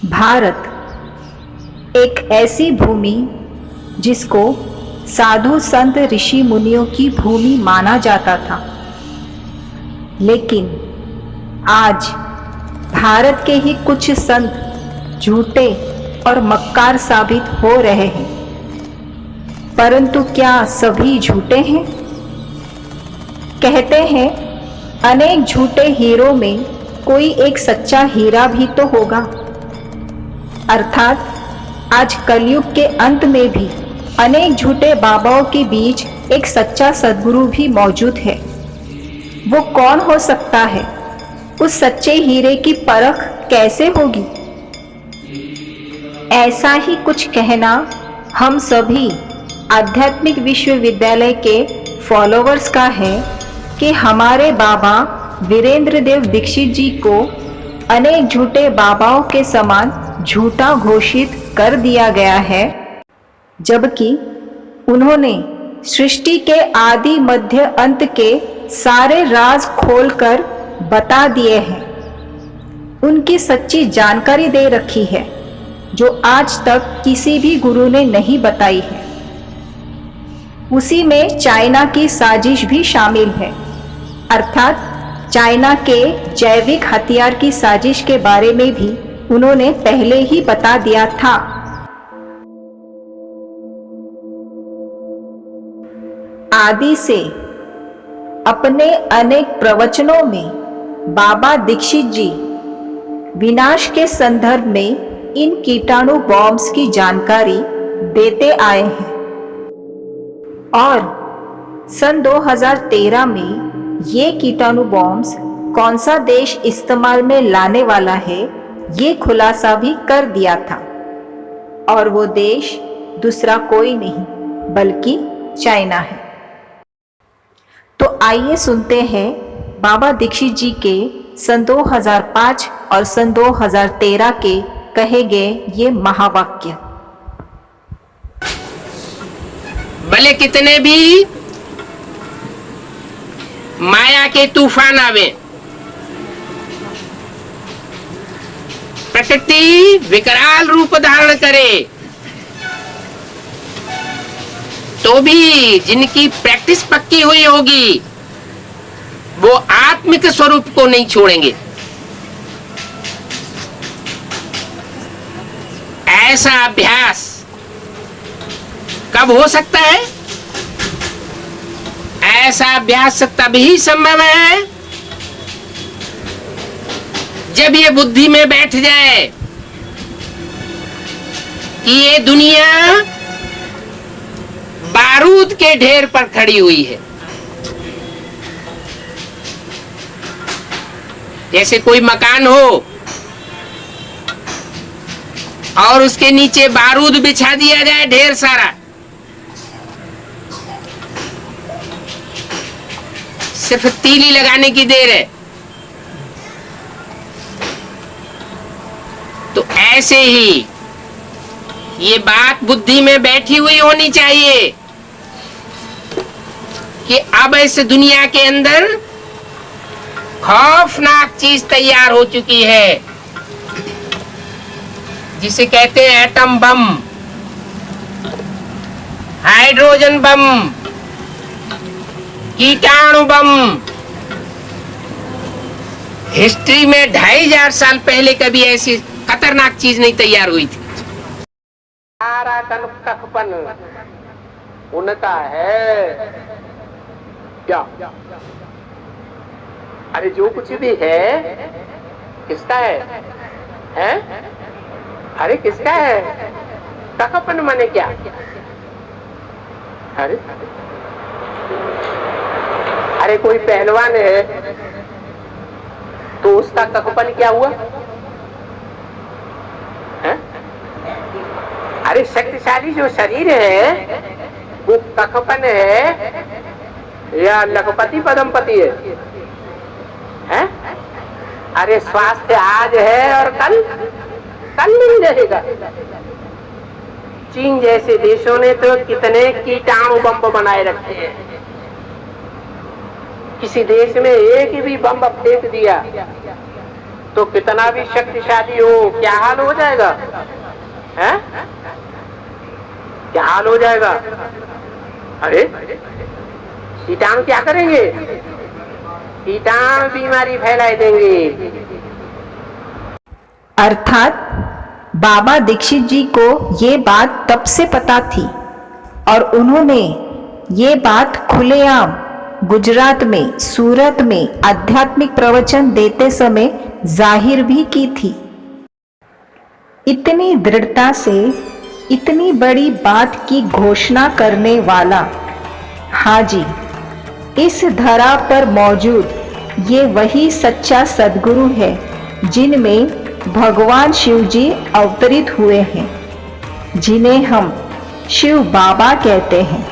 भारत एक ऐसी भूमि जिसको साधु संत ऋषि मुनियों की भूमि माना जाता था, लेकिन आज भारत के ही कुछ संत झूठे और मक्कार साबित हो रहे हैं। परंतु क्या सभी झूठे हैं? कहते हैं अनेक झूठे हीरों में कोई एक सच्चा हीरा भी तो होगा। अर्थात आज कलयुग के अंत में भी अनेक झूठे बाबाओं के बीच एक सच्चा सद्गुरु भी मौजूद है। वो कौन हो सकता है? उस सच्चे हीरे की परख कैसे होगी? ऐसा ही कुछ कहना हम सभी आध्यात्मिक विश्वविद्यालय के फॉलोवर्स का है कि हमारे बाबा वीरेंद्र देव दीक्षित जी को अनेक झूठे बाबाओं के समान झूठा घोषित कर दिया गया है, जबकि उन्होंने सृष्टि के आदि मध्य अंत के सारे राज खोलकर बता दिए हैं। उनकी सच्ची जानकारी दे रखी है जो आज तक किसी भी गुरु ने नहीं बताई है। उसी में चाइना की साजिश भी शामिल है, अर्थात चाइना के जैविक हथियार की साजिश के बारे में भी उन्होंने पहले ही बता दिया था। आदि से अपने अनेक प्रवचनों में बाबा दीक्षित जी विनाश के संदर्भ में इन कीटाणु बॉम्ब्स की जानकारी देते आए हैं और सन 2013 में ये कीटाणु बॉम्ब्स कौन सा देश इस्तेमाल में लाने वाला है ये खुलासा भी कर दिया था, और वो देश दूसरा कोई नहीं बल्कि चाइना है। तो आइए सुनते हैं बाबा दीक्षित जी के सन 2005 और सन 2013 के कहे गए ये महावाक्य। भले कितने भी माया के तूफान आवे, प्रकृति विकराल रूप धारण करे, तो भी जिनकी प्रैक्टिस पक्की हुई होगी वो आत्मिक स्वरूप को नहीं छोड़ेंगे। ऐसा अभ्यास कब हो सकता है? ऐसा अभ्यास तभी संभव है जब ये बुद्धि में बैठ जाए कि ये दुनिया बारूद के ढेर पर खड़ी हुई है। जैसे कोई मकान हो और उसके नीचे बारूद बिछा दिया जाए ढेर सारा, सिर्फ तीली लगाने की देर है। तो ऐसे ही ये बात बुद्धि में बैठी हुई होनी चाहिए कि अब इस दुनिया के अंदर खौफनाक चीज तैयार हो चुकी है, जिसे कहते हैं एटम बम, हाइड्रोजन बम, कीटाणु बम। हिस्ट्री में 2500 साल पहले कभी ऐसी खतरनाक चीज नहीं तैयार हुई थी। सारा कखपन उनका है क्या? अरे जो कुछ भी है किसका है? हैं? अरे किसका है? कखपन माने क्या? अरे कोई पहलवान है तो उसका कखपन क्या हुआ? है? अरे शक्तिशाली जो शरीर है वो कखपन है या लखपति पदमपति है? हैं? अरे स्वास्थ्य आज है और कल नहीं रहेगा। चीन जैसे देशों ने तो कितने कीटाणु बम बनाए रखे हैं। किसी देश में एक भी बम फेंक दिया तो कितना भी शक्तिशाली हो, क्या हाल हो जाएगा? हैं? क्या हाल हो जाएगा? अरे कीटाणु क्या करेंगे? कीटाणु बीमारी फैलाए देंगे। अर्थात बाबा दीक्षित जी को ये बात तब से पता थी और उन्होंने ये बात खुलेआम गुजरात में, सूरत में आध्यात्मिक प्रवचन देते समय जाहिर भी की थी। इतनी दृढ़ता से इतनी बड़ी बात की घोषणा करने वाला, हाँ जी, इस धरा पर मौजूद ये वही सच्चा सद्गुरु है जिनमें भगवान शिव जी अवतरित हुए हैं, जिन्हें हम शिव बाबा कहते हैं।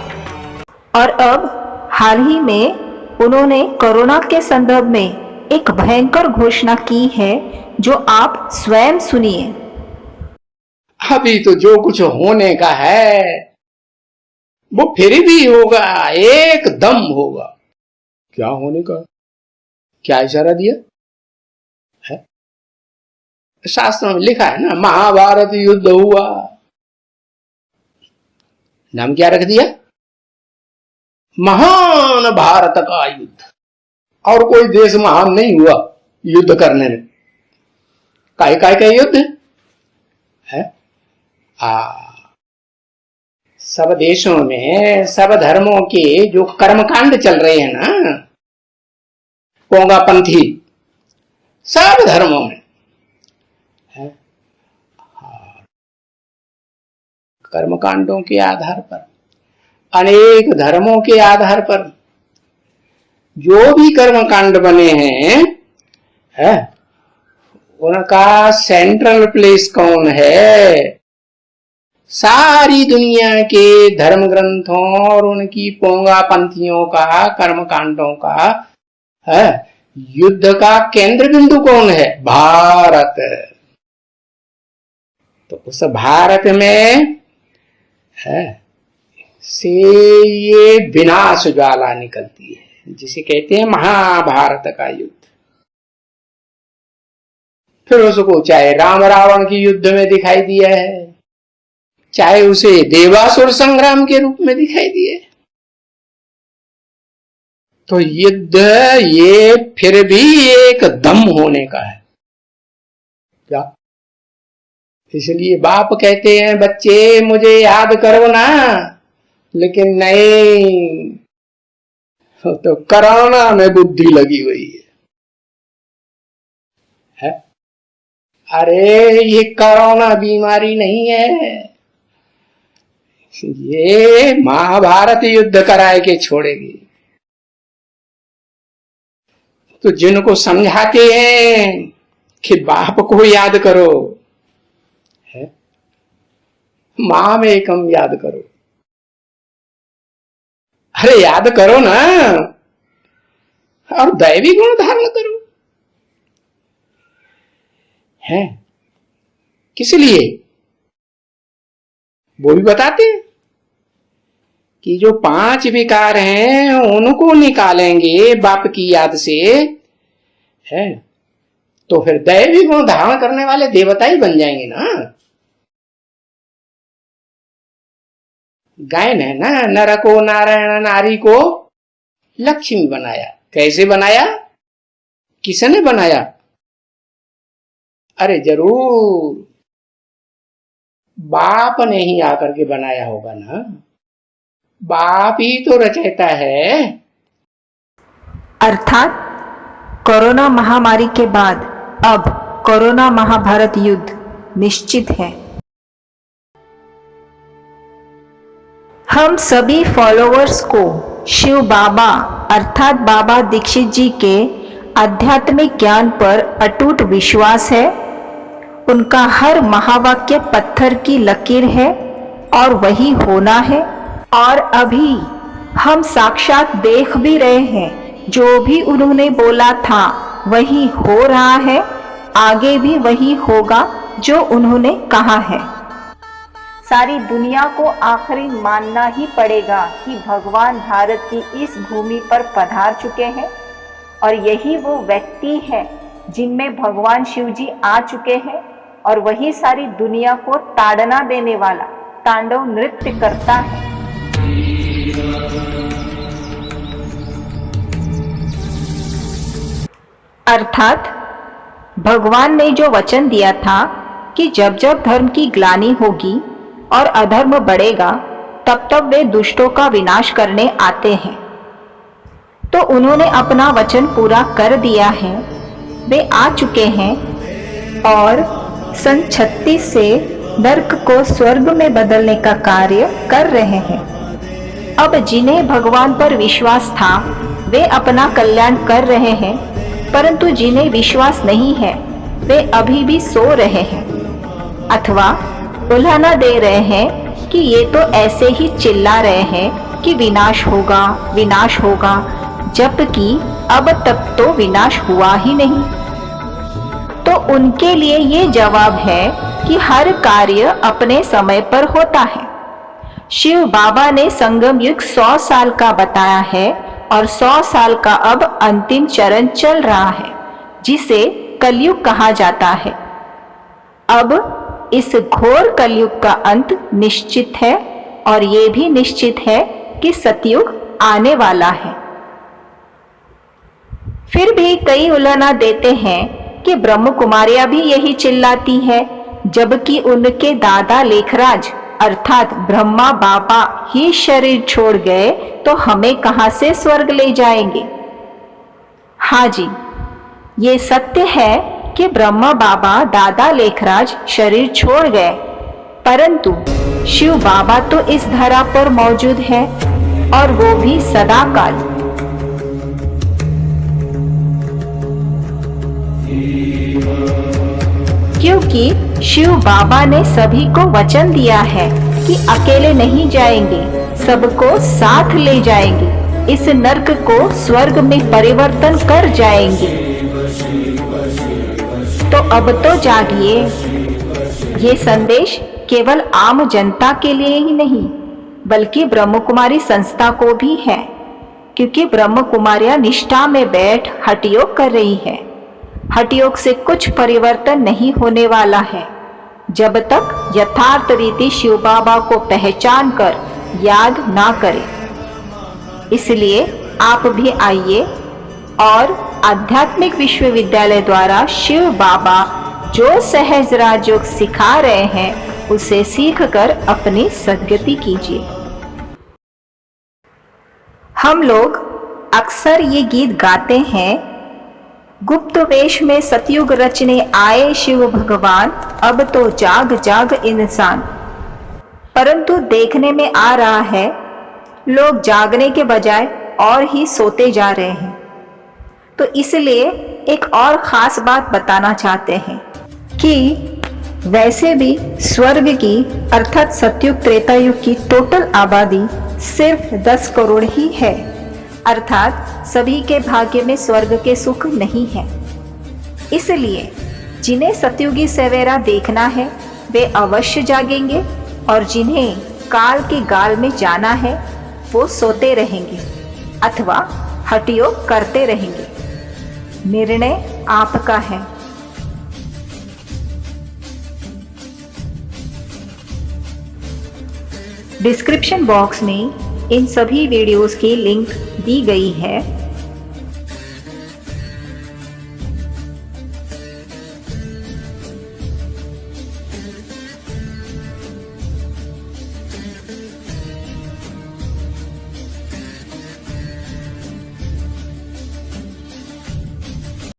और अब हाल ही में उन्होंने कोरोना के संदर्भ में एक भयंकर घोषणा की है, जो आप स्वयं सुनिए। अभी तो जो कुछ होने का है वो फिर भी होगा, एकदम होगा। क्या होने का? क्या इशारा दिया है? शास्त्रों में लिखा है ना, महाभारत युद्ध हुआ। नाम क्या रख दिया? महान भारत का युद्ध। और कोई देश महान नहीं हुआ युद्ध करने में। काय काय का युद्ध है? सब देशों में, सब धर्मों के जो कर्मकांड चल रहे हैं ना, पोंगापंथी, सब धर्मों में है, कर्मकांडों के आधार पर, अनेक धर्मों के आधार पर जो भी कर्मकांड बने हैं, है उनका सेंट्रल प्लेस कौन है? सारी दुनिया के धर्म ग्रंथों और उनकी पोंगापंथियों का, कर्मकांडों का है, युद्ध का केंद्र बिंदु कौन है? भारत। तो उस भारत में है से ये विनाश ज्वाला निकलती है, जिसे कहते हैं महाभारत का युद्ध। फिर उसको चाहे राम रावण की युद्ध में दिखाई दिया है, चाहे उसे देवासुर संग्राम के रूप में दिखाई दिए। तो युद्ध ये फिर भी एक दम होने का है। क्या? इसलिए बाप कहते हैं, बच्चे मुझे याद करो ना, लेकिन नहीं, तो कोरोना में बुद्धि लगी हुई है। अरे ये कोरोना बीमारी नहीं है, ये महाभारत युद्ध कराए के छोड़ेगी। तो जिनको समझाते हैं कि बाप को याद करो, है मां में कम याद करो। अरे याद करो ना, और दैवी गुण धारण करो। है किस लिए? वो भी बताते हैं कि जो 5 विकार हैं उनको निकालेंगे बाप की याद से, है तो फिर दैवी गुण धारण करने वाले देवता ही बन जाएंगे ना। गाय ने ना नर को, नारायण नारी को लक्ष्मी बनाया। कैसे बनाया? किसने बनाया? अरे जरूर बाप ने ही आकर के बनाया होगा ना। बाप ही तो रचयिता है। अर्थात कोरोना महामारी के बाद अब कोरोना महाभारत युद्ध निश्चित है। हम सभी फॉलोअर्स को शिव बाबा अर्थात बाबा दीक्षित जी के आध्यात्मिक ज्ञान पर अटूट विश्वास है। उनका हर महावाक्य पत्थर की लकीर है और वही होना है। और अभी हम साक्षात देख भी रहे हैं, जो भी उन्होंने बोला था वही हो रहा है, आगे भी वही होगा जो उन्होंने कहा है। सारी दुनिया को आखिरी मानना ही पड़ेगा कि भगवान भारत की इस भूमि पर पधार चुके हैं और यही वो व्यक्ति है जिनमें भगवान शिव जी आ चुके हैं और वही सारी दुनिया को ताड़ना देने वाला तांडव नृत्य करता है। अर्थात भगवान ने जो वचन दिया था कि जब जब धर्म की ग्लानि होगी और अधर्म बढ़ेगा तब तब वे दुष्टों का विनाश करने आते हैं, तो उन्होंने अपना वचन पूरा कर दिया है। वे आ चुके हैं और सन 36 से नरक को स्वर्ग में बदलने का कार्य कर रहे हैं। अब जिन्हें भगवान पर विश्वास था वे अपना कल्याण कर रहे हैं, परंतु जिन्हें विश्वास नहीं है वे अभी भी सो रहे हैं अथवा उल्हाना दे रहे हैं कि ये तो ऐसे ही चिल्ला रहे हैं कि विनाश होगा विनाश होगा, जबकि अब तक तो विनाश हुआ ही नहीं। तो उनके लिए ये जवाब है कि हर कार्य अपने समय पर होता है। शिव बाबा ने संगम युग 100 साल का बताया है और 100 साल का अब अंतिम चरण चल रहा है, जिसे कलयुग कहा जाता है। अब इस घोर कलयुग का अंत निश्चित है और ये भी निश्चित है कि सतयुग आने वाला है। फिर भी कई उल्हाना देते हैं कि ब्रह्म कुमारियां भी यही चिल्लाती है, जबकि उनके दादा लेखराज अर्थात ब्रह्मा बाबा ही शरीर छोड़ गए तो हमें कहां से स्वर्ग ले जाएंगे। हाँ जी, ये सत्य है कि ब्रह्मा बाबा दादा लेखराज शरीर छोड़ गए, परंतु शिव बाबा तो इस धरा पर मौजूद है और वो भी सदाकाल। क्योंकि शिव बाबा ने सभी को वचन दिया है कि अकेले नहीं जाएंगे, सबको साथ ले जाएंगे, इस नरक को स्वर्ग में परिवर्तन कर जाएंगे। तो अब तो जागिए। ये संदेश केवल आम जनता के लिए ही नहीं बल्कि ब्रह्म कुमारी संस्था को भी है, क्योंकि ब्रह्म कुमारियां निष्ठा में बैठ हठयोग कर रही है। हठयोग से कुछ परिवर्तन नहीं होने वाला है जब तक यथार्थ रीति शिव बाबा को पहचान कर याद ना करें। इसलिए आप भी आइए और आध्यात्मिक विश्वविद्यालय द्वारा शिव बाबा जो सहज राजयोग सिखा रहे हैं उसे सीखकर अपनी सद्गति कीजिए। हम लोग अक्सर ये गीत गाते हैं, गुप्त वेश में सतयुग रचने आए शिव भगवान, अब तो जाग जाग इंसान। परंतु देखने में आ रहा है लोग जागने के बजाय और ही सोते जा रहे हैं। तो इसलिए एक और खास बात बताना चाहते हैं कि वैसे भी स्वर्ग की अर्थात सतयुग त्रेता युग की टोटल आबादी सिर्फ 10 करोड़ ही है, अर्थात सभी के भाग्य में स्वर्ग के सुख नहीं है। इसलिए जिन्हें सतयुगी सवेरा देखना है वे अवश्य जागेंगे और जिन्हें काल के गाल में जाना है वो सोते रहेंगे अथवा हठयोग करते रहेंगे। निर्णय आपका है। डिस्क्रिप्शन बॉक्स में इन सभी वीडियोस की लिंक दी गई है।